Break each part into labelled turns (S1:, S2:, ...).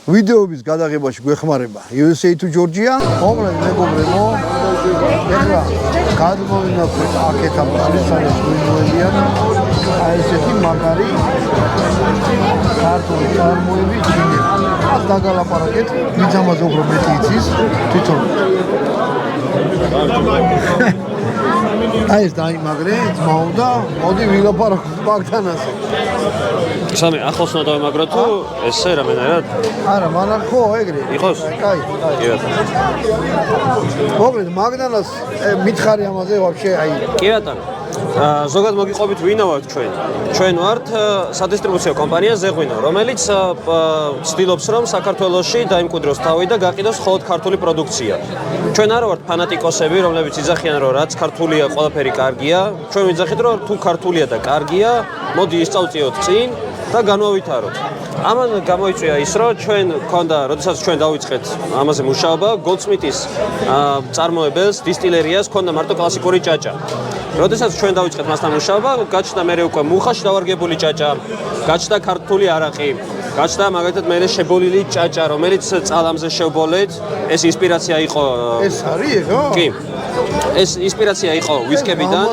S1: ვიდეოების გადაღებაში გვეხმარება USA to Georgia. მოკლედ მეგობრებო, ეხლა გადმოვინახეთ აქეთ ამასრისალის ვინოებიან. აი ესეთი მაგარი ქართული წარმოები ჩინელი. ას დაგალაპარაკეთ, ვინც ამაზე უფრო მეტი იცის, თვითონ. აი ეს დაიმაგრე, ძმაო და მოდი ვილაპარაკოთ მაგთანაზე.
S2: სამი ახლოს უნდა დავიმაგრო თუ ესე რამენერად?
S1: არა, მანამ ხო ეგრე.
S2: იყოს?
S1: კაი.
S2: კი ბატონო.
S1: მოკლედ მაგდანას მითხარი ამაზე ვაფშე აი.
S2: კი ბატონო. ზოგადად მოგიყვებით ვინა ვართ ჩვენ. ჩვენ ვართ სადისტრიბუციო კომპანია ზეღვინო, რომელიც ცდილობს რომ საქართველოში დაიმკვიდროს თავი და გაყიდოს მხოლოდ ქართული პროდუქცია. ჩვენ არ ვართ ფანატიკოსები, რომლებიც იძახიან რომ რაც ქართულია, ყველაფერი კარგია. ჩვენ ვიძახით რომ თუ ქართულია და კარგია, მოდი ისწავწიოთ წინ და განვავითაროთ. ამან გამოიწვია ის, რომ ჩვენ გქონდა, როდესაც ჩვენ დავიწყეთ ამაზე მუშაობა, Goldsmith-ის წარმოებელს, დისტილერიას გქონდა მარტო კლასიკური ჭაჭა. როდესაც ჩვენ დავიწყეთ მასთან მუშაობა, გაჩნდა მე უკვე მუხაში დავარგებული ჭაჭა, გაჩნდა ქართული არაყი, გაჩნდა მაგალითად მე შებოლილი ჭაჭა, რომელიც წალამზე შევბოლეთ. ეს ინსპირაცია იყო.
S1: ეს არის ეგო?
S2: კი. ეს ინსპირაცია იყო ვისკებიდან.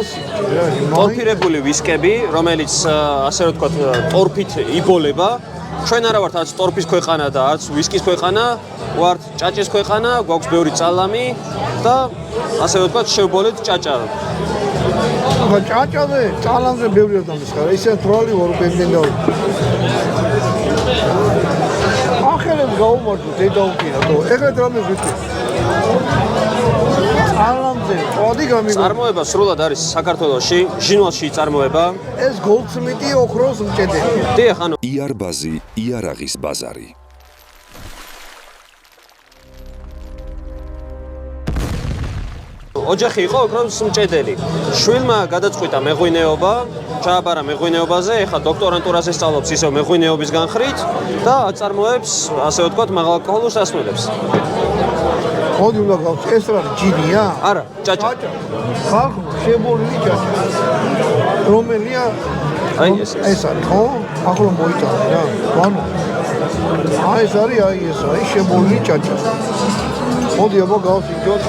S2: ტორფირებული ვისკები, რომელიც ასე რომ ვთქვათ, ტორფით იბოლება. ჩვენ არა ვართ არც ტორფის ქვეყანა და არც ვისკის ქვეყანა, ვართ ჭაჭის ქვეყანა, გვაქვს ბევრი წალამი და ასე რომ ვთქვათ, შევბოლეთ ჭაჭა.
S1: ჭაჭაზე, წალამზე ბევრი ადამიანის ისე თვალი ვარ პენდენდაო. ახალებს გაუმართოთ დედაუკირა თო. ეხლა რამე ვიტყვი. წალამზე, ყოდი გამიგო.
S2: წარმოება სრულად არის საქართველოში, ჟინვალში წარმოება.
S1: ეს Goldsmith-ი ოქროს მჭედელი.
S2: დიახ, ანუ
S3: იარბაზი, იარაღის ბაზარი.
S2: ოჯახი იყო ოქროს მჭედელი. შვილმა გადაწყვიტა მეღვინეობა, ჩააბარა მეღვინეობაზე, ეხლა დოქტორანტურაზე სწავლობს ისევ მეღვინეობის განხრით და აწარმოებს, ასე ვთქვათ, მაღალალკოჰოლურ სასმელებს.
S1: მოდი უნდა გავხსნი, ეს რა ჯინია?
S2: არა, ჭაჭა.
S1: ხალხო, შებოლილი ჭაჭა. რომელია?
S2: აი ეს.
S1: ეს არის, ხო? ახლა მოიტანე რა. ვანო. აი ეს არის, აი ეს არის შებოლილი ჭაჭა. მოდი აბა გავხსნით.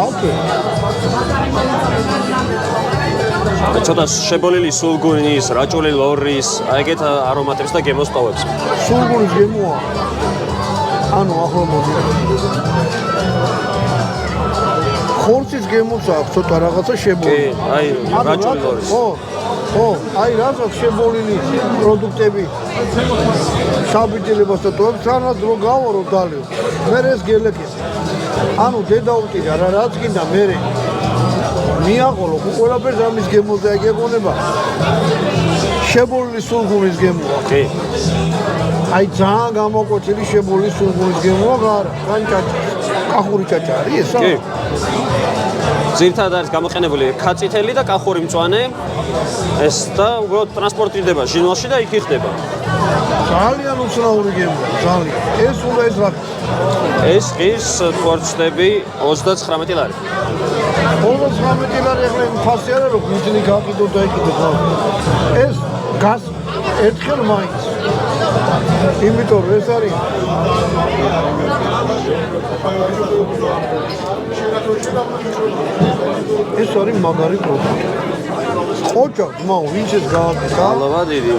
S1: ოკეი.
S2: ცოტა შებოლილი სულგუნის, რაჭული ლორის, ეგეთ არომატებს და გემოს ტოვებს.
S1: სულგუნის გემოა. ანუ ახლა მოდი. ხორცის გემოც აქვს ცოტა რაღაცა შებოლილი.
S2: კი, აი რაჭული ლორის.
S1: ხო, აი რაღაც შებოლილი პროდუქტები. საბიჯელებას და ტოვებს, თანაც რო გავარო დალიო. მე ეს გელეკეს. ანუ დედაუტირა რა რაც გინდა მე მიაყოლო ყველაფერს ამის გემოზე ეგონება. შებოლილი სულგუნის გემოა.
S2: კი.
S1: აი ძალიან გამოკვეთილი შებოლილი სულგუნის გემოა, განჭაჭა. კახური ჭაჭა არის ესა?
S2: კი. ძირითადად არის გამოყენებული ქაწითელი და კახური მწვანე. ეს და უბრალოდ ტრანსპორტირდება ჟინვალში და იქ იხდება.
S1: ძალიან უცნაური გემოა, ძალიან. ეს უნდა ეს რა.
S2: ეს ის თვარჩდები 39 ლარი.
S1: 39 ლარი ახლა ფასი არა რომ გუძნი გაყიდო და იყიდო ხო? ეს გას ერთხელ მაინც. იმიტომ რომ ეს არის ეს არის მაგარი პროდუქტი. ოჯახ, ძმაო, ვინც ეს გააკეთა?
S2: ალავა დიდი.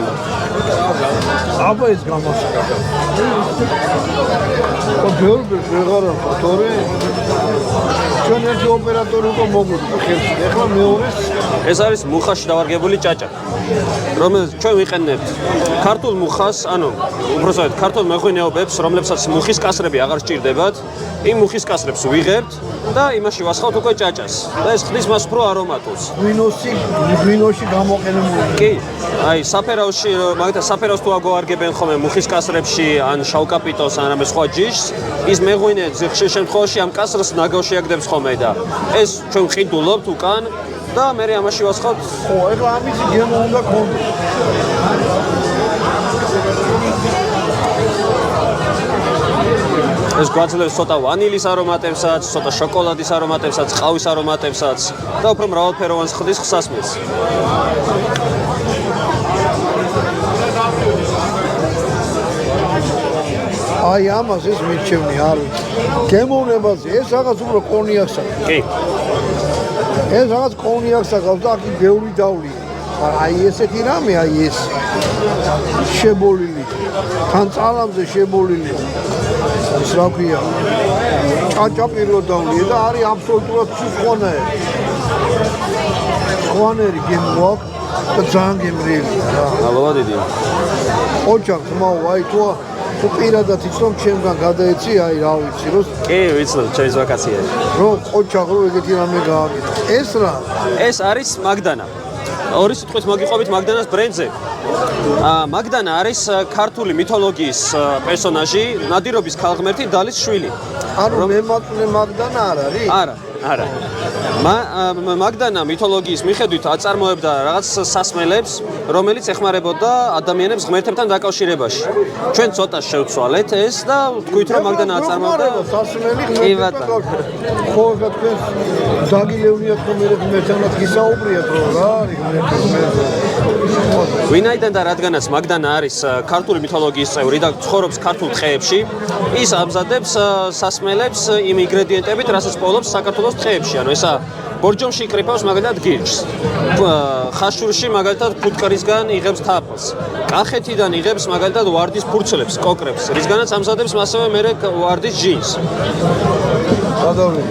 S1: აბა ეს გამოსაკა. ბევრი ვეღარ ვარ თორე ჩვენ ერთი ოპერატორი უკვე მოგვიყვება ხელში. ეხლა მეორეს
S2: ეს არის მუხაში დავარგებული ჭაჭა, რომელიც ჩვენ ვიყენებთ ქართულ მუხას, ანუ უბრალოდ ქართულ მეღვინეობებს, რომლებსაც მუხის კასრები აღარ სჭირდებათ, იმ მუხის კასრებს ვიღებთ და იმაში ვასხავთ უკვე ჭაჭას და ეს ხდის მას უფრო არომატულს.
S1: გვინოში გამოყენებული.
S2: კი, აი საფერაოში, მაგალითად საფერავს თუ აგვარგებენ ხოლმე მუხის კასრებში ან შავკაპიტოს ან რამე სხვა ჯიშს, ის მეღვინე ხშირ შემთხვევაში ამ კასრს ნაგავში აგდებს ხოლმე და ეს ჩვენ ვყიდულობთ უკან და მე ამაში ვასხავთ.
S1: ხო, ეხლა ამისი გემო უნდა გქონდეს.
S2: ეს გვაძლევს ცოტა ვანილის არომატებსაც, ცოტა შოკოლადის არომატებსაც, ყავის არომატებსაც და უფრო მრავალფეროვან ხდის ხსასმელს.
S1: აი ამას ეს მიჩემნი არ ვიცი. გემოვნებაზე ეს რაღაც უფრო კონიაკს აქვს.
S2: კი.
S1: ეს რაღაც კონიაკს აქვს და აქ ბევრი დავლი. აი ესეთი რამე, აი ეს შებოლილი. თან წალამზე შებოლილი. ის რა ქვია? ჭაჭაპირო დავლია და არის აბსოლუტურად სხვანაირი. სხვანაირი გემოაქვს და ძალიან გემრიელი რა.
S2: მადლობა დიდი.
S1: ოჯახს მაუ აი თუ პირადად იცნობ ჩემგან გადაეცი აი რა ვიცი რომ
S2: კი ვიცნობ ჩემს ვაკაციებში.
S1: რომ ოჯახ რო ეგეთი რამე გააკეთა. ეს რა?
S2: ეს არის მაგდანა. ორი სიტყვით მოგიყვებით მაგდანას ბრენდზე. მაგდანა არის ქართული მითოლოგიის პერსონაჟი, ნადირობის ქალღმერთი დალის შვილი.
S1: ანუ მე მაყვნე მაგდანა არ არის?
S2: არა. მაგდანა მითოლოგიის მიხედვით აწარმოებდა რაღაც სასმელებს, რომელიც ეხმარებოდა ადამიანებს ღმერთებთან დაკავშირებაში. ჩვენ ცოტა შევცვალეთ ეს და თქვით რომ მაგდანა აწარმოებდა
S1: სასმელი
S2: კი ბატონო.
S1: ხო რა თქვენ დაგილევნიათ რომ მე ღმერთთანაც გისაუბრიათ რომ რა არის ღმერთი.
S2: ვინაიდან და რადგანაც მაგდანა არის ქართული მითოლოგიის წევრი და ცხოვრობს ქართულ ტყეებში, ის ამზადებს სასმელებს იმ ინგრედიენტებით, რასაც პოულობს საქართველოს ტყეებში. ანუ ესა ბორჯომში იკრიფავს მაგალითად გირჩს. ხაშურში მაგალითად ფუტკრისგან იღებს თაფლს. კახეთიდან იღებს მაგალითად ვარდის ფურცლებს, კოკრებს, რისგანაც ამზადებს ასევე მერე ვარდის ჯინს.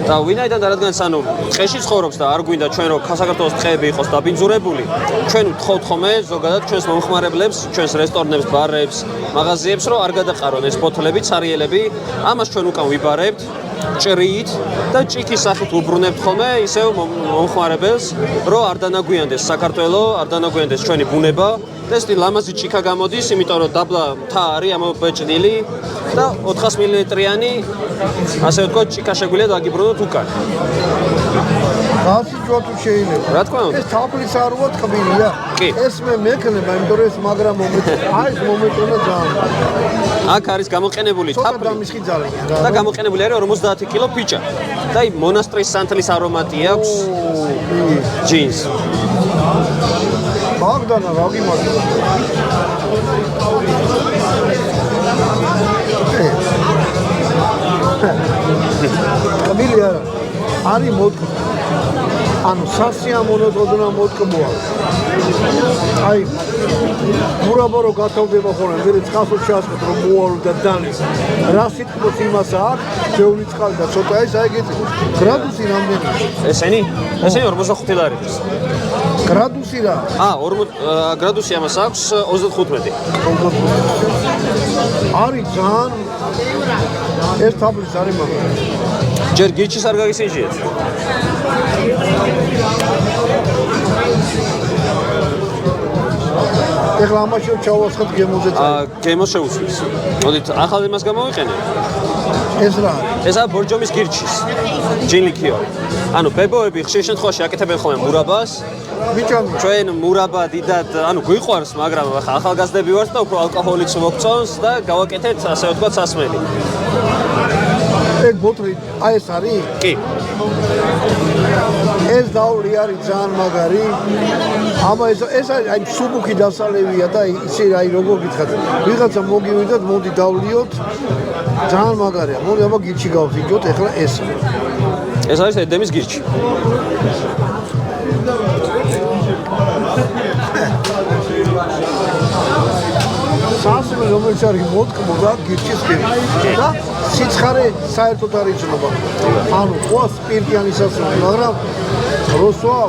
S2: და ვინაიდან და რადგანაც ანუ ტყეში ცხოვრობს და არ გვინდა ჩვენ რომ საქართველოს ტყეები იყოს დაბინძურებული, ჩვენ ვთხოვთ ხოლმე ზოგადად ჩვენს მომხმარებლებს, ჩვენს რესტორნებს, ბარებს, მაღაზიებს რომ არ გადაყარონ ეს ბოთლები, ცარიელები, ამას ჩვენ უკან ვიბარებთ ჭრიით და ჭიქის სახით უბრუნებთ ხოლმე ისევ მომხმარებელს, რომ არ დანაგვიანდეს საქართველო, არ დანაგვიანდეს ჩვენი ბუნება და ეს ლამაზი ჭიქა გამოდის, იმიტომ რომ დაბლა მთა არის ამობეჭდილი და 400 მილilitrიანი ასე ვთქვათ ჭიქა შეგვიძლია დაგიბრუნოთ უკან.
S1: გასიჯვა თუ შეიძლება.
S2: რა თქმა უნდა.
S1: ეს თაფლის არ ვარ ტკბილია.
S2: კი.
S1: ეს მე მექნება, იმიტომ რომ ეს მაგრამ აი ეს მომეწონა ძალიან.
S2: აქ არის გამოყენებული
S1: თაფლი.
S2: თაფლი
S1: დამისხი ძალიან.
S2: და გამოყენებული არის 50 კილო ფიჭა. და აი მონასტრის სანთლის არომატი აქვს ჯინს.
S1: მაგდანა რა გიმაგდა? ტკბილი არა. არის მოდგმა. ანუ სასიამოვნო გოდნა მოდგმოა. აი მურაბარო გათავდება ხოლმე, მე წყალს ჩასწრებ რომ მოვალო და დანის. რა სიტყვას იმას აქვს, ბევრი წყალი და ცოტა ეს აი ეგეთი გრადუსი რამდენი?
S2: ესენი 45 ლარი.
S1: გრადუსი რა?
S2: 40 გრადუსი ამას აქვს 35.
S1: არის ძალიან ეს თაფლის არის მაგრამ
S2: ჯერ გიჩის არ გაგისინჯიეთ.
S1: ეხლა ამაში ჩავასხოთ გემოზე.
S2: გემოს შეუსვლის. მოდით ახალ იმას გამოვიყენებ.
S1: ეს რა არის?
S2: ესაა ბორჯომის გირჩის. ჯინ ლიქიორი. ანუ ბებოები ხშირ შემთხვევაში აკეთებენ ხოლმე მურაბას.
S1: ბიჭამი,
S2: ჩვენ მურაბა დიდად, ანუ გვიყვარს, მაგრამ ახალგაზრდები ვართ და უფრო ალკოჰოლიც მოგწონს და გავაკეთეთ ასე ვთქვათ სასმელი.
S1: ეგ ბოთლი, აი ეს არის?
S2: კი.
S1: ეს დაული არის ძალიან მაგარი. ამა ეს აი სუბუქი დასალევია და ისე აი როგორ გითხათ. ვიღაცა მოგივიდათ, მოდი დავლიოთ. ძალიან მაგარია. მოდი აბა გირჩი გავსინჯოთ, ეხლა ეს.
S2: ეს არის ედემის გირჩი.
S1: სასმელი რომელიც არის მოდგმო და გირჩის გემი და სიცხარე საერთოდ არ იცნობა. ანუ ყვა სპირტიანი სასმელი, მაგრამ როსვა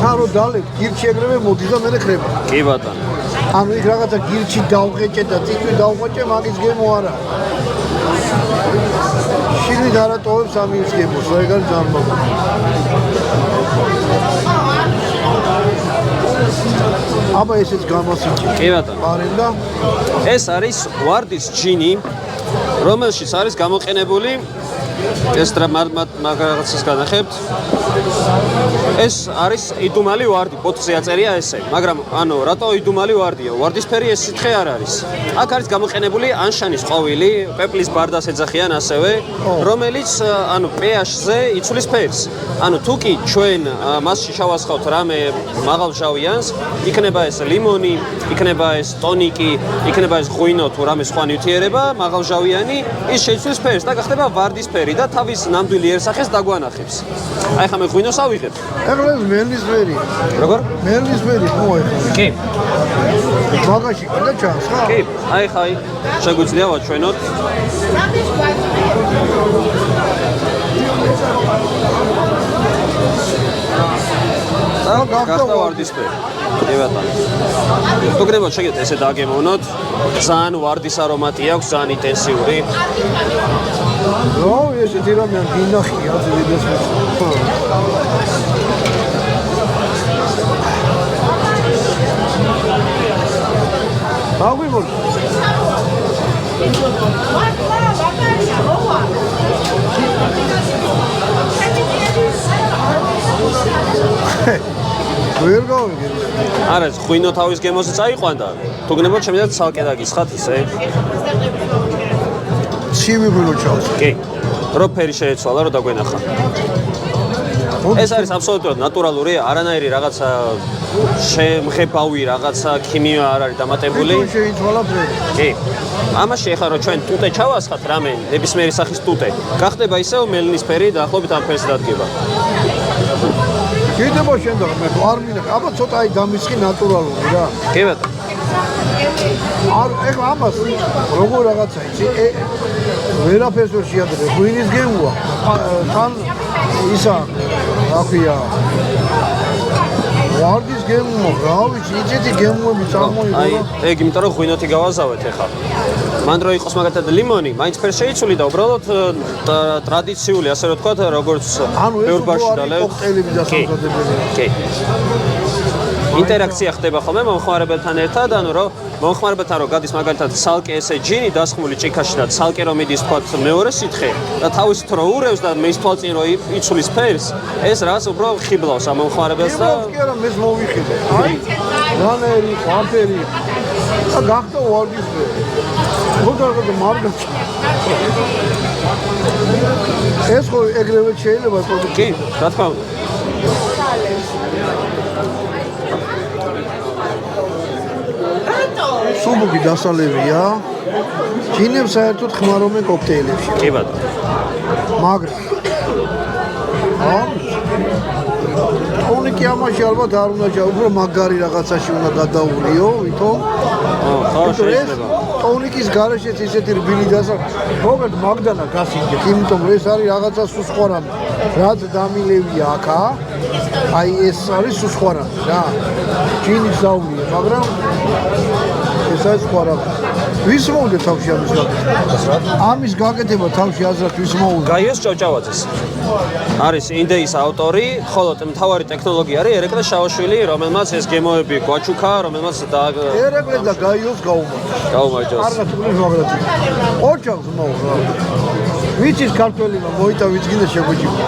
S1: თარო დალეთ გირჩი ეგრევე მოდის და მე ხრება.
S2: კი ბატონო.
S1: ანუ იქ რაღაცა გირჩი დავღეჭე და წიწვი დავღეჭე, მაგის გემო არა. შილი დარატოვებს ამის გემოს, რა ეგ არის ძალიან მაგარი. აბა ესეც გამოსიჭი.
S2: კი ბატონო.
S1: მარენდა
S2: ეს არის ვარდის ჯინი, რომელშიც არის გამოყენებული ეს რაღაცას განახებთ. ეს არის იდუმალი ვარდი, ბოთლზე აწერია ესე, მაგრამ ანუ რატო იდუმალი ვარდია? ვარდისფერი ეს სითხე არ არის. აქ არის გამოყენებული ანშანის ყვავილი, პეპლის ბარდას ეძახიან ასევე, რომელიც ანუ pH-ზე იცვლის ფერს. ანუ თუ კი ჩვენ მასში შევასხავთ რამე მაღალჟავიანს, იქნება ეს ლიმონი, იქნება ეს ტონიკი, იქნება ეს ღვინო თუ რამე სხვა ნივთიერება, მაღალჟავიანი, ის შეიცვლის ფერს და გახდება ვარდისფერი და თავის ნამდვილი ერსახეს დაგვანახებს. აი ხა მე ღვინოს ავიღებ.
S1: ეხლა ეს მელნისფერი.
S2: როგორ?
S1: მელნისფერი ხო ეხლა?
S2: კი.
S1: მაგაში კიდე ჩანს ხა?
S2: კი, აი ხა შეგვიძლია ვაჩვენოთ. გახდა ვარდისფერი. კი ბატონო. მოგნებოთ შეგეთ ესე დაგემოვნოთ. ძალიან ვარდის არომატი აქვს, ძალიან ინტენსიური.
S1: ნო, ესეთი რამე გინახია ძიდეს. დაგვიმოთ. ვერ გავიგე.
S2: არა, ღვინო თავის გემოზე წაიყვანდა. თუ გნებოთ შემიძლია ცალკე დაგისხათ ისე.
S1: ცივი ღვინო ჩავს.
S2: კი. რო ფერი შეეცვალა, რო დაგვენახა. ეს არის აბსოლუტურად ნატურალური, არანაირი რაღაცა შემღებავი რაღაცა ქიმია არ არის დამატებული.
S1: შეიცვალა ფერი.
S2: კი. ამაში ეხლა რო ჩვენ ტუტე ჩავასხათ რამე, ნებისმიერი სახის ტუტე, გახდება ისევ მელნისფერი და ახლობით ამ ფერს დადგება.
S1: კიდევ შენდა მე არ მინახე. აბა ცოტა აი დამისხი ნატურალური რა.
S2: კი ბატონო.
S1: არ ეხლა ამას როგორ რაღაცა იცი? ვერაფერს ვერ შეადრე. ღვინის გემოა. თან ისა რა ქვია? ვარდის გემო, რა ვიცი, იცით გემოები წარმოიდგა.
S2: აი, ეგ იმიტომ რომ ღვინოთი გავაზავეთ ეხლა. მან რო იყოს მაგათად ლიმონი, მაინც ფერს შეიცვლი და უბრალოდ ტრადიციული, ასე რომ ვთქვათ, როგორც ბევრ ბარში დალევთ.
S1: კოქტეილები და სამზადებელია.
S2: კი. ინტერაქცია ხდება ხოლმე მომხმარებელთან ერთად, ანუ რომ მომხმარებელთან რო გადის მაგალითად ცალკე ესე ჯინი დასხმული ჭიქაში და ცალკე რომ მიდის თქვათ მეორე სითხე და თავისით რო ურევს და მის თვალწინ რო იცვლის ფერს, ეს რაღაც უფრო ხიბლავს ამ მომხმარებელს და
S1: კი არა, მე მოვიხილე. აი, რანერი, ყვამფერი. და გახდა ვარდისფერი. მოგარდა მარგა. ეს ხო ეგრევე შეიძლება პროდუქტი.
S2: კი, რა თქმა უნდა.
S1: სუბუგი დასალევია. ჯინებს საერთოდ ხმარობენ კოქტეილებში.
S2: კი ბატონო.
S1: მაგრამ ტონიკი ამაში ალბათ არ უნდა ჯა, უფრო მაგარი რაღაცაში უნდა გადაუვლიო, ვითომ?
S2: ხო, შეიძლება.
S1: ტონიკის გარეშეც ისეთი რბილი დასა. როგორც მაგდანა გასინჯეთ, იმიტომ რომ ეს არის რაღაცა სხვა რამე. რაც დამილევია აქა, აი ეს არის სხვა რამე რა. ჯინის დაუვლია, მაგრამ ეს არის სხვა რამე. ვის მოუდა თავში ამის გაკეთება? ამის გაკეთება თავში აზრად ვის მოუდა?
S2: გაიოს ჭავჭავაძეს. არის ინდეის ავტორი, ხოლო მთავარი ტექნოლოგია არის ერეკლე შაოშვილი, რომელმაც ეს გემოები გვაჩუქა, რომელმაც
S1: ერეკლე და გაიოს გაუმარჯოს.
S2: გაუმარჯოს.
S1: არ გასულის მაგრად. ოჩავს მოუღა. ვიცის ქართველებმა მოიტა ვიც გინდა შეგვიჭირა.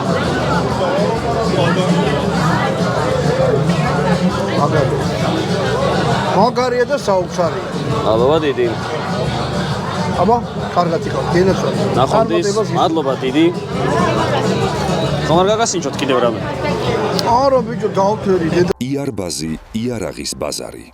S1: მაგარია და საოცარია.
S2: მადლობა დიდი.
S1: აბა, კარგად იყავ, გენაცვალე.
S2: ნახვამდის, მადლობა დიდი. ხომ არ გაგასინჯოთ კიდევ რამე?
S1: არა ბიჭო, დავთერი.
S3: იარბაზი, იარაღის ბაზარი.